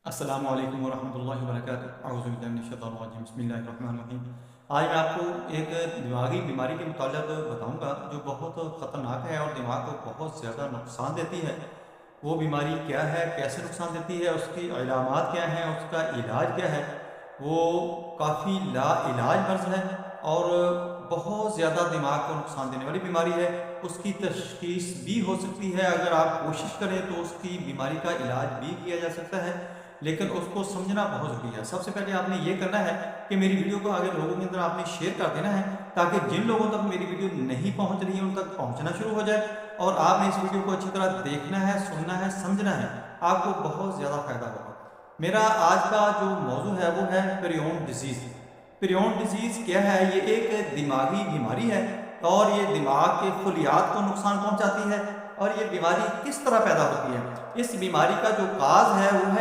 السلام علیکم ورحمۃ اللہ وبرکاتہ اعوذ باللہ من الشیطان الرجیم بسم اللہ الرحمن الرحیم۔ آج میں آپ کو ایک دماغی بیماری کے متعلق بتاؤں گا جو بہت خطرناک ہے اور دماغ کو بہت زیادہ نقصان دیتی ہے۔ وہ بیماری کیا ہے، کیسے نقصان دیتی ہے، اس کی علامات کیا ہیں، اس کا علاج کیا ہے۔ وہ کافی لا علاج مرض ہے اور بہت زیادہ دماغ کو نقصان دینے والی بیماری ہے۔ اس کی تشخیص بھی ہو سکتی ہے، اگر آپ کوشش کریں تو اس کی بیماری کا علاج بھی کیا جا سکتا ہے، لیکن اس کو سمجھنا بہت ضروری ہے۔ سب سے پہلے آپ نے یہ کرنا ہے کہ میری ویڈیو کو آگے لوگوں کے اندر آپ نے شیئر کر دینا ہے، تاکہ جن لوگوں تک میری ویڈیو نہیں پہنچ رہی ہے ان تک پہنچنا شروع ہو جائے، اور آپ نے اس ویڈیو کو اچھی طرح دیکھنا ہے، سننا ہے، سمجھنا ہے، آپ کو بہت زیادہ فائدہ ہوگا۔ میرا آج کا جو موضوع ہے وہ ہے پریون ڈیزیز۔ پریون ڈیزیز کیا ہے؟ یہ ایک دماغی بیماری ہے اور یہ دماغ کے خلیات کو نقصان پہنچاتی ہے۔ اور یہ بیماری کس طرح پیدا ہوتی ہے؟ اس بیماری کا جو کاز ہے وہ ہے